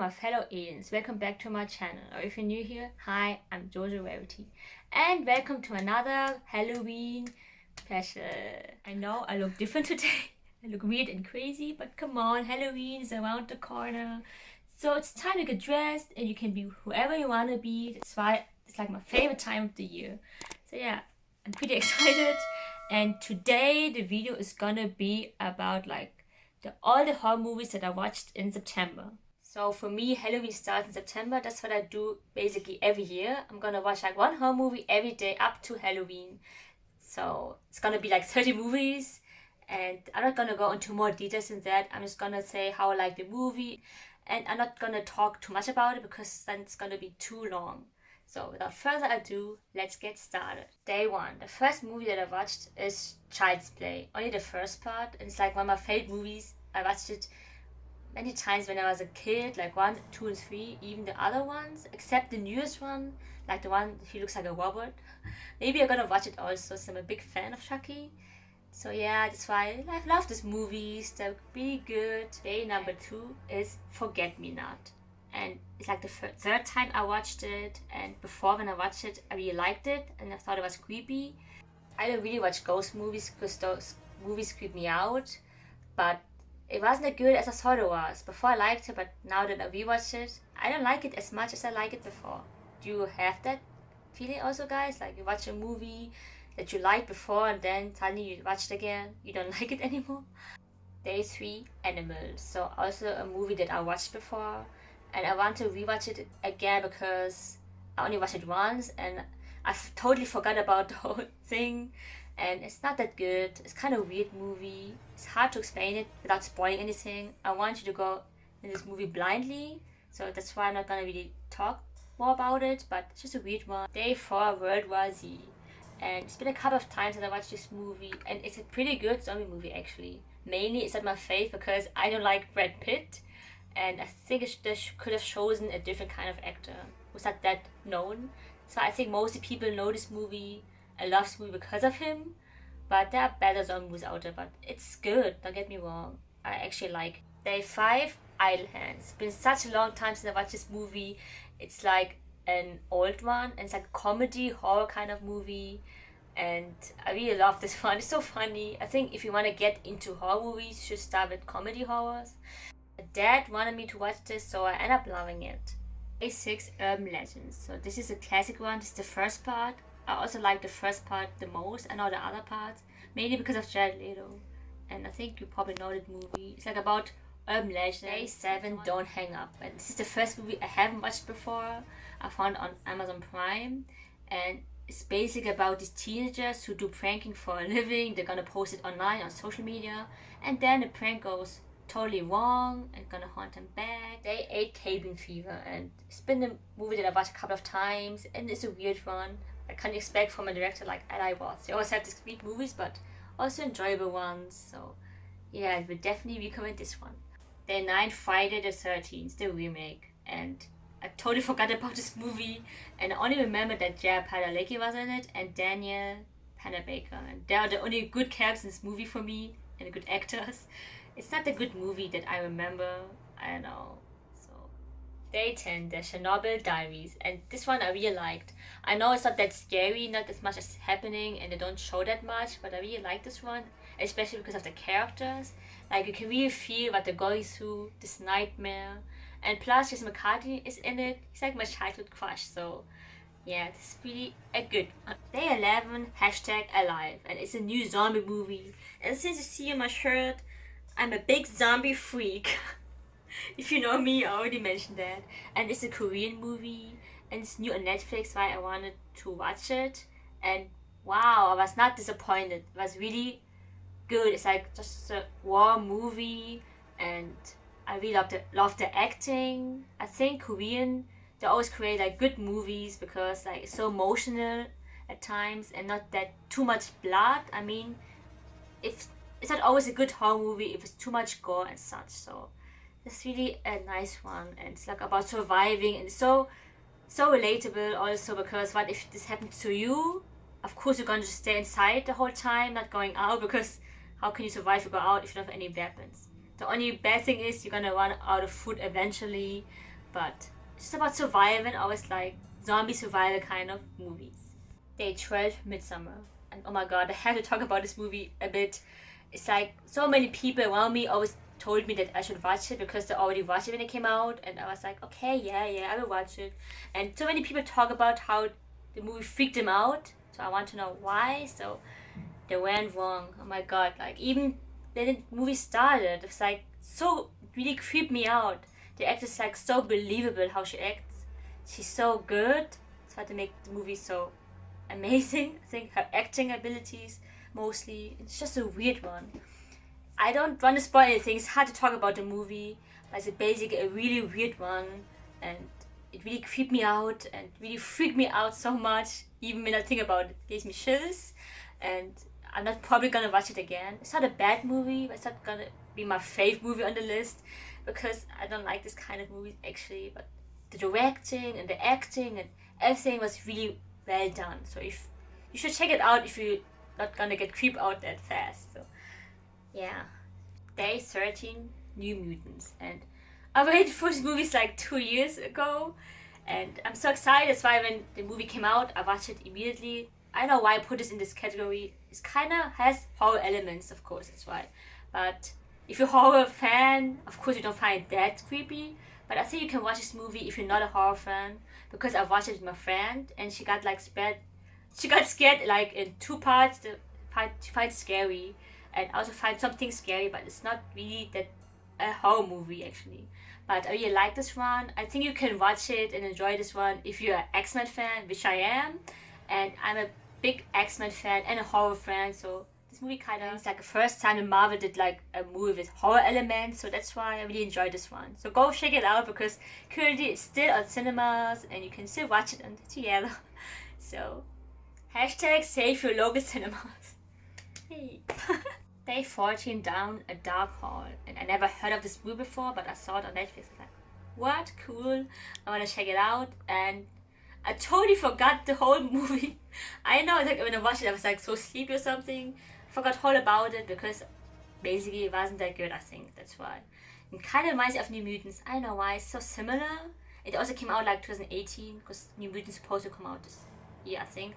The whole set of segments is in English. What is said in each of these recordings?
my fellow aliens, welcome back to my channel, or if you're new here, hi, I'm Jojo Rarity, and welcome to another Halloween special. I know I look different today, I look weird and crazy, but come on, Halloween is around the corner, so it's time to get dressed, and you can be whoever you want to be. That's why it's like my favorite time of the year. So yeah, I'm pretty excited, and today the video is gonna be about all the horror movies that I watched in September. So for me, Halloween starts in September. That's what I do basically every year. I'm gonna watch like one horror movie every day up to Halloween. So it's gonna be like 30 movies, and I'm not gonna go into more details than that. I'm just gonna say how I like the movie, and I'm not gonna talk too much about it because then it's gonna be too long. So without further ado, let's get started. Day one. The first movie that I watched is Child's Play. Only the first part, and it's like one of my favorite movies. I watched it many times when I was a kid, like 1, 2, and 3, even the other ones, except the newest one, like the one he looks like a robot. Maybe I'm gonna watch it also, so I'm a big fan of Chucky. So yeah, that's why I love these movies. They're really good. Day number 2 is Forget Me Not. And it's like the third time I watched it, and before when I watched it I really liked it and I thought it was creepy. I don't really watch ghost movies because those movies creep me out, but it wasn't as good as I thought it was. Before I liked it, but now that I rewatched it, I don't like it as much as I liked it before. Do you have that feeling also, guys? Like you watch a movie that you liked before and then suddenly you watch it again, you don't like it anymore? Day 3, Animals. So also a movie that I watched before, and I want to rewatch it again because I only watched it once and I totally forgot about the whole thing, and it's not that good. It's kind of a weird movie. It's hard to explain it without spoiling anything. I want you to go in this movie blindly, so that's why I'm not gonna really talk more about it, but it's just a weird one. Day 4, World War Z. And it's been a couple of times that I watched this movie, and it's a pretty good zombie movie actually. Mainly it's not my fave because I don't like Brad Pitt, and I think they could have chosen a different kind of actor who's not that known. So I think mostly people know this movie and love this movie because of him, but there are better zombie movies out there, but it's good, don't get me wrong. I actually like it. Day 5, Idle Hands. It's been such a long time since I watched this movie. It's like an old one, and it's like a comedy horror kind of movie, and I really love this one. It's so funny. I think if you want to get into horror movies, you should start with comedy horrors. My dad wanted me to watch this, so I ended up loving it. Day 6, Urban Legends. So this is a classic one. This is the first part. I also like the first part the most. I know the other parts, mainly because of Jared Leto, and I think you probably know that movie. It's like about urban legends. Day 7, Don't Hang Up. And this is the first movie I haven't watched before. I found it on Amazon Prime, and it's basically about these teenagers who do pranking for a living. They're gonna post it online on social media, and then the prank goes totally wrong and gonna haunt them back. Day 8, Cabin Fever, and it's been a movie that I watched a couple of times, and it's a weird one. I can't expect from a director like Eli Roth. They always have these weird movies, but also enjoyable ones. So yeah, I would definitely recommend this one. Day 9, Friday the 13th, the remake, and I totally forgot about this movie, and I only remember that Jared Padalecki was in it and Daniel Panabaker, and they are the only good characters in this movie for me and good actors. It's not a good movie that I remember. I don't know. So Day 10, the Chernobyl Diaries, and this one I really liked. I know it's not that scary, not as much as happening, and they don't show that much, but I really like this one, especially because of the characters. Like you can really feel what they're going through, this nightmare, and plus Jason McCarthy is in it. He's like my childhood crush, so yeah, this is really a good one. Day 11, #Alive, and it's a new zombie movie, and since you see on my shirt, I'm a big zombie freak. If you know me, I already mentioned that. And it's a Korean movie, and it's new on Netflix, why I wanted to watch it. And wow, I was not disappointed. It was really good. It's like just a war movie, and I really love the acting. I think Korean, they always create like good movies because like it's so emotional at times and not that too much blood. I mean, if it's not always a good horror movie if it's too much gore and such. So it's really a nice one, and it's like about surviving, and it's so relatable also because what if this happens to you? Of course you're gonna just stay inside the whole time, not going out, because how can you survive if you go out if you don't have any weapons? The only bad thing is you're gonna run out of food eventually, but it's just about survival and always like zombie survival kind of movies. Day 12, Midsommar. And oh my god, I have to talk about this movie a bit. It's like so many people around me always told me that I should watch it because they already watched it when it came out, and I was like, okay, yeah, I will watch it. And so many people talk about how the movie freaked them out, so I want to know why. So they went wrong. Oh my god, like even when the movie started, it's like so really creeped me out. The actress like so believable how she acts. She's so good. It's hard to make the movie so amazing. I think her acting abilities mostly. It's just a weird one. I don't want to spoil anything. It's hard to talk about the movie, but it's basically a really weird one, and it really creeped me out and really freaked me out so much. Even when I think about it, it gives me chills, and I'm not probably gonna watch it again. It's not a bad movie, but it's not gonna be my fave movie on the list because I don't like this kind of movies actually. But the directing and the acting and everything was really well done. So if you should check it out if you're not gonna get creeped out that fast. So yeah. Day 13, New Mutants. And I waited for this movie like 2 years ago, and I'm so excited. That's why when the movie came out, I watched it immediately. I don't know why I put this in this category. It kind of has horror elements, of course, that's why. But if you're a horror fan, of course you don't find it that creepy. But I think you can watch this movie if you're not a horror fan, because I watched it with my friend, and she got like scared. She got scared like in two parts. The part she finds scary, and I also find something scary, but it's not really that a horror movie actually. But I really like this one. I think you can watch it and enjoy this one if you're an X-Men fan, which I am, and I'm a big X-Men fan and a horror fan. So this movie kind of it's like the first time that Marvel did like a movie with horror elements. So that's why I really enjoyed this one. So go check it out because currently it's still on cinemas and you can still watch it together. So hashtag save your local cinemas. Hey. Day 14, Down a Dark Hall. And I never heard of this movie before, but I saw it on Netflix. I was like, what? Cool. I want to check it out. And I totally forgot the whole movie. I know, like when I watched it, I was like so sleepy or something. Forgot all about it because basically it wasn't that good, I think. That's why. It kind of reminds me of New Mutants. I don't know why. It's so similar. It also came out like 2018 because New Mutants supposed to come out this year, I think.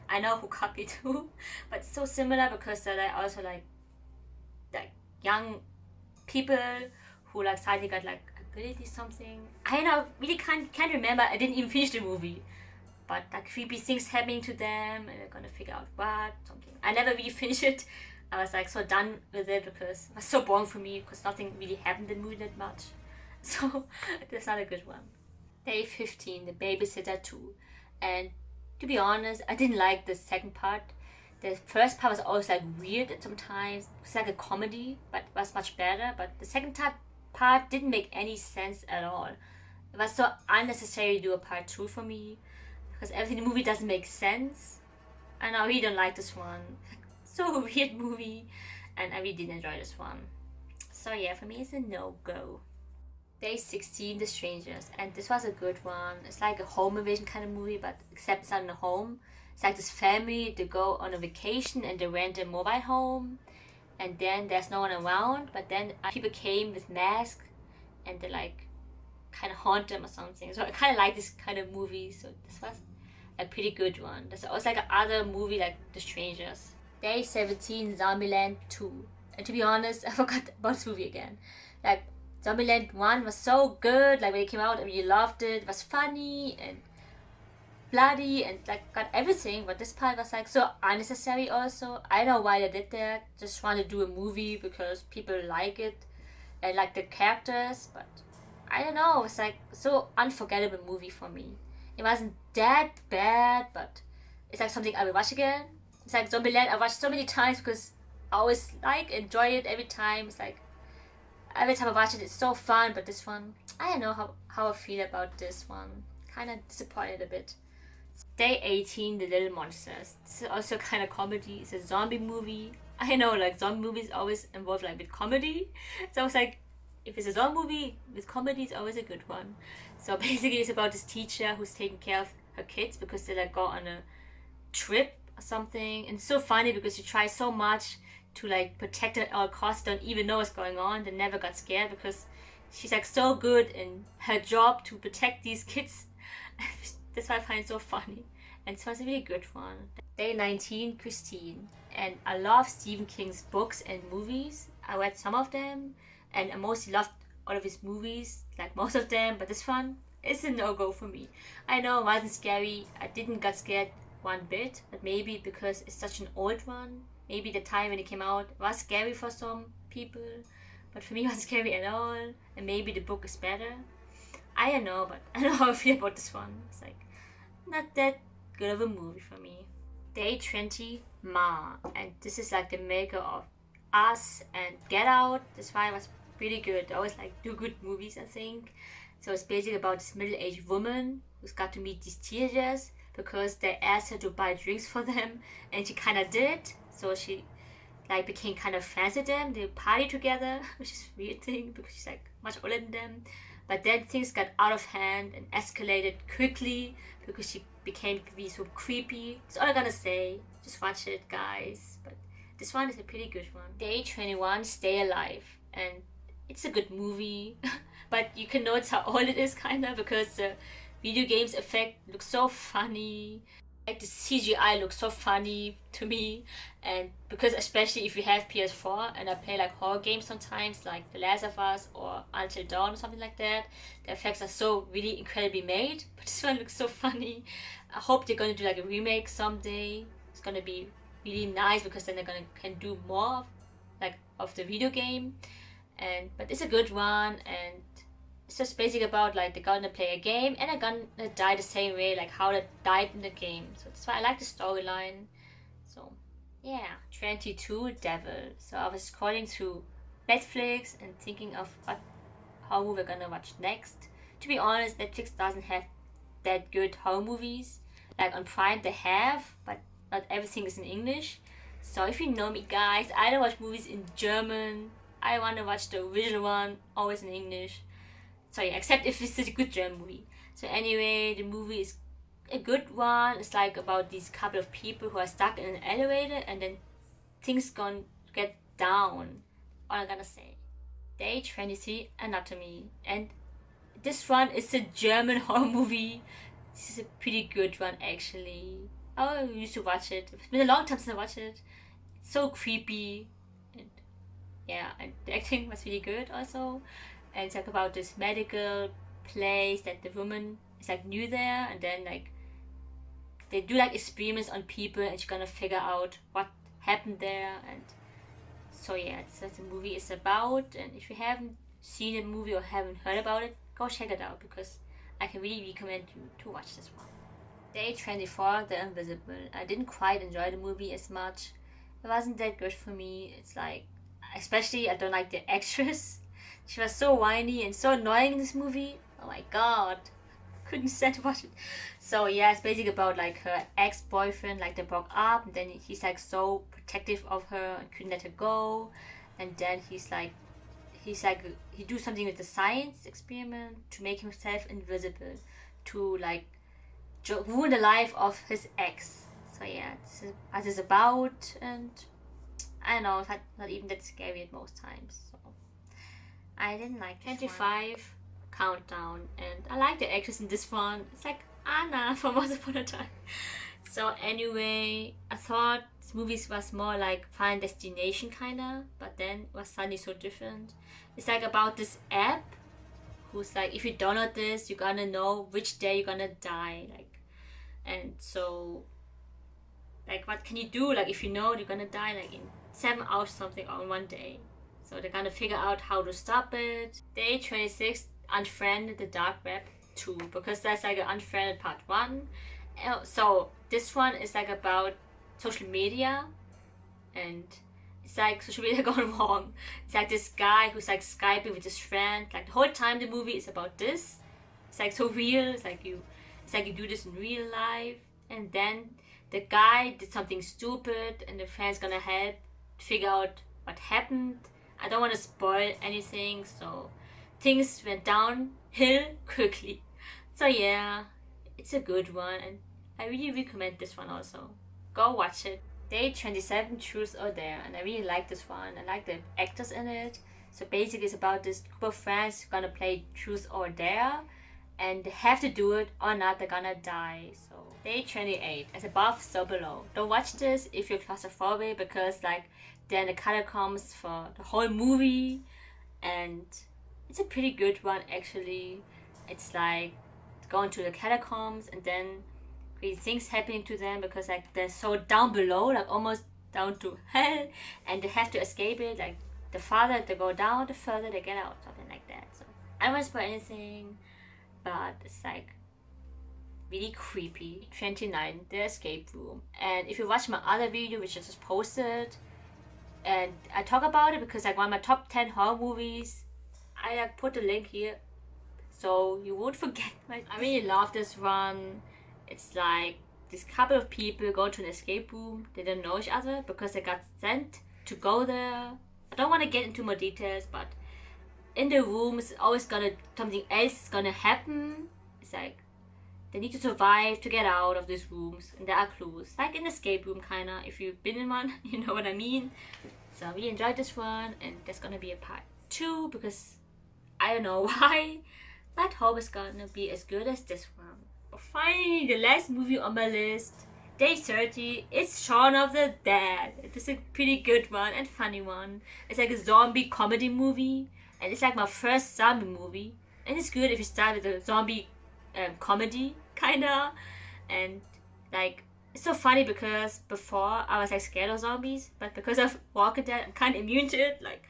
I know who copied who, but it's so similar because they're also like young people who like suddenly got like ability something. I know, really can't remember. I didn't even finish the movie, but like creepy things happening to them, and they're gonna figure out what something. I never really finished it. I was like so done with it because it was so boring for me because nothing really happened in the movie that much. So that's not a good one. Day 15, The Babysitter 2, and to be honest, I didn't like the second part. The first part was always like weird at sometimes. It's like a comedy, but it was much better. But the second part didn't make any sense at all. It was so unnecessary to do a part 2 for me because everything in the movie doesn't make sense. And I really don't like this one. So weird movie, and I really didn't enjoy this one. So yeah, for me it's a no-go. Day 16, The Strangers, and this was a good one. It's like a home invasion kind of movie, but except it's not in a home. It's like this family, they go on a vacation and they rent a mobile home, and then there's no one around, but then people came with masks and they like kind of haunt them or something. So I kind of like this kind of movie, so this was a pretty good one. There's also like another movie like The Strangers. Day 17, Zombieland 2. And to be honest, I forgot about this movie again. Like Zombieland 1 was so good, like when it came out I really loved it. It was funny and bloody and like got everything, but this part was like so unnecessary also. I don't know why they did that. Just want to do a movie because people like it and like the characters, but I don't know, it's like so unforgettable movie for me. It wasn't that bad, but it's like something I will watch again. It's like Zombieland I watched so many times because I always like enjoy it every time. It's like every time I watch it it's so fun, but this one I don't know how I feel about this one. Kind of disappointed a bit. Day 18, The Little Monsters. This is also kind of comedy. It's a zombie movie. I know, like zombie movies always involve like with comedy. So I was like, if it's a zombie movie with comedy, it's always a good one. So basically, it's about this teacher who's taking care of her kids because they like go on a trip or something. And it's so funny because she tries so much to like protect them at all costs. Don't even know what's going on. They never got scared because she's like so good in her job to protect these kids. That's why I find it so funny. And this one's a really good one. Day 19, Christine. And I love Stephen King's books and movies. I read some of them, and I mostly loved all of his movies, like most of them, but this one is a no-go for me. I know it wasn't scary. I didn't get scared one bit, but maybe because it's such an old one. Maybe the time when it came out was scary for some people, but for me it wasn't scary at all. And maybe the book is better. I don't know, but I don't know how I feel about this one. It's like not that good of a movie for me. Day 20, Ma, and this is like the maker of Us and Get Out. This one was pretty good. They always like do good movies, I think. So it's basically about this middle-aged woman who's got to meet these teenagers because they asked her to buy drinks for them, and she kind of did. So she like became kind of friends with them. They party together, which is a weird thing because she's like much older than them. But then things got out of hand and escalated quickly because she became to be so creepy. That's all I'm gonna say. Just watch it, guys. But this one is a pretty good one. Day 21, Stay Alive. And it's a good movie. But you can notice how old it is, kind of, because the video games effect looks so funny. Like the CGI looks so funny to me, and because especially if you have PS4 and I play like horror games sometimes, like The Last of Us or Until Dawn or something like that, the effects are so really incredibly made. But this one looks so funny. I hope they're gonna do like a remake someday. It's gonna be really nice because then they're gonna can do more of, like of the video game, but it's a good one, and it's just basically about like they're gonna play a game and they're gonna die the same way like how they died in the game. So that's why I like the storyline. So yeah, 22, Devil. So I was scrolling through Netflix and thinking of what horror we're gonna watch next. To be honest, Netflix doesn't have that good horror movies. Like on Prime they have, but not everything is in English. So if you know me, guys, I don't watch movies in German. I wanna watch the original one, always in English. So yeah, except if it's a good German movie. So anyway, the movie is a good one. It's like about these couple of people who are stuck in an elevator and then things gonna get down. All I'm gonna say. Day 23, Anatomy. And this one is a German horror movie. This is a pretty good one actually. I used to watch it. It's been a long time since I watched it. It's so creepy. And yeah, and the acting was really good also. And it's like about this medical place that the woman is like new there, and then like they do like experiments on people and she's gonna figure out what happened there. And so yeah, that's what the movie is about. And if you haven't seen the movie or haven't heard about it, go check it out because I can really recommend you to watch this one. Day 24, The Invisible. I didn't quite enjoy the movie as much. It wasn't that good for me. It's like, especially I don't like the actress. She was so whiny and so annoying in this movie. Oh my god. Couldn't stand to watch it. So yeah, it's basically about like her ex-boyfriend, like they broke up, and then he's like so protective of her and couldn't let her go. And then he do something with the science experiment to make himself invisible, to like ruin the life of his ex. So yeah, this is what it's about, and I don't know, it's not even that scary at most times. So I didn't like 25 Countdown, and I like the actress in this one. It's like Anna from Once Upon a Time. So anyway, I thought this movie was more like Final Destination kinda, but then it was suddenly so different. It's like about this app who's like, if you download this, you're gonna know which day you're gonna die. And so like what can you do like if you know you're gonna die like in 7 hours or something on one day. So they're gonna figure out how to stop it. Day 26, Unfriended, the Dark Web 2, because there's like an Unfriended part 1. So this one is like about social media, and it's like social media gone wrong. It's like this guy who's like Skyping with his friend. Like the whole time the movie is about this. It's like so real. It's like you do this in real life, and then the guy did something stupid, and the friend's gonna help figure out what happened. I don't want to spoil anything, so things went downhill quickly. So yeah, it's a good one, and I really recommend this one also. Go watch it. Day 27, Truth or Dare, and I really like this one. I like the actors in it. So basically it's about this group of friends gonna play truth or dare, and they have to do it or not they're gonna die. So day 28, as above so below. Don't watch this if you're claustrophobic, because like they're in the catacombs for the whole movie, and it's a pretty good one actually. It's like going to the catacombs and then crazy things happening to them because like they're so down below, like almost down to hell, and they have to escape it. Like the farther they go down, the further they get out, something like that. So I don't want to spoil anything, but it's like really creepy. 29, the escape room. And if you watch my other video which I just posted, and I talk about it because like one of my top 10 horror movies, I like put the link here so you won't forget. I really love this one. It's like this couple of people go to an escape room. They don't know each other because they got sent to go there. I don't want to get into more details, but in the room is always something else is gonna happen. It's like they need to survive to get out of these rooms, and there are clues, like an escape room kinda. If you've been in one, you know what I mean. So we enjoyed this one, and there's gonna be a part 2 because I don't know why, but hope it's gonna be as good as this one. But finally, the last movie on my list, day 30, it's Shaun of the Dead. It's a pretty good one and funny one. It's like a zombie comedy movie, and it's like my first zombie movie, and it's good if you start with a zombie comedy kinda. And like it's so funny because before I was like scared of zombies, but because of Walking Dead I'm kind of immune to it. Like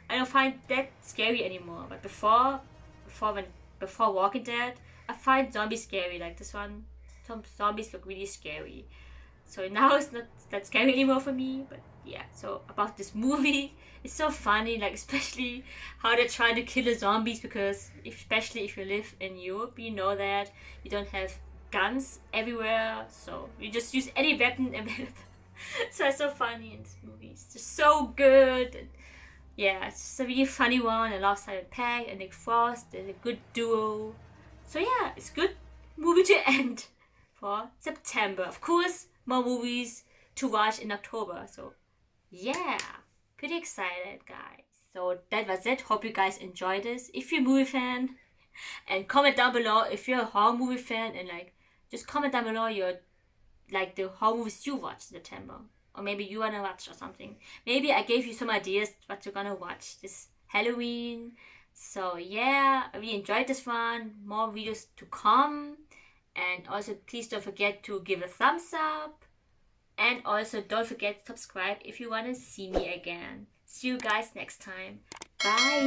I don't find that scary anymore, but before Walking Dead I find zombies scary. Like this one, some zombies look really scary, so now it's not that scary anymore for me. But yeah, so about this movie, it's so funny, like especially how they're trying to kill the zombies, because especially if you live in Europe, you know that you don't have guns everywhere, so you just use any weapon available. So it's so funny in this movie. It's just so good. And yeah, it's just a really funny one. I love Simon Pegg and Nick Frost. They're a good duo. So yeah, it's a good movie to end for September. Of course, more movies to watch in October. So yeah, pretty excited, guys. So that was it. Hope you guys enjoyed this. If you're a movie fan, and comment down below if you're a horror movie fan, and like just comment down below your like the horror movies you watched in September, or maybe you wanna watch or something. Maybe I gave you some ideas what you're gonna watch this Halloween. So yeah, I really enjoyed this one. More videos to come, and also please don't forget to give a thumbs up, and also don't forget to subscribe if you want to see me again. See you guys next time. Bye.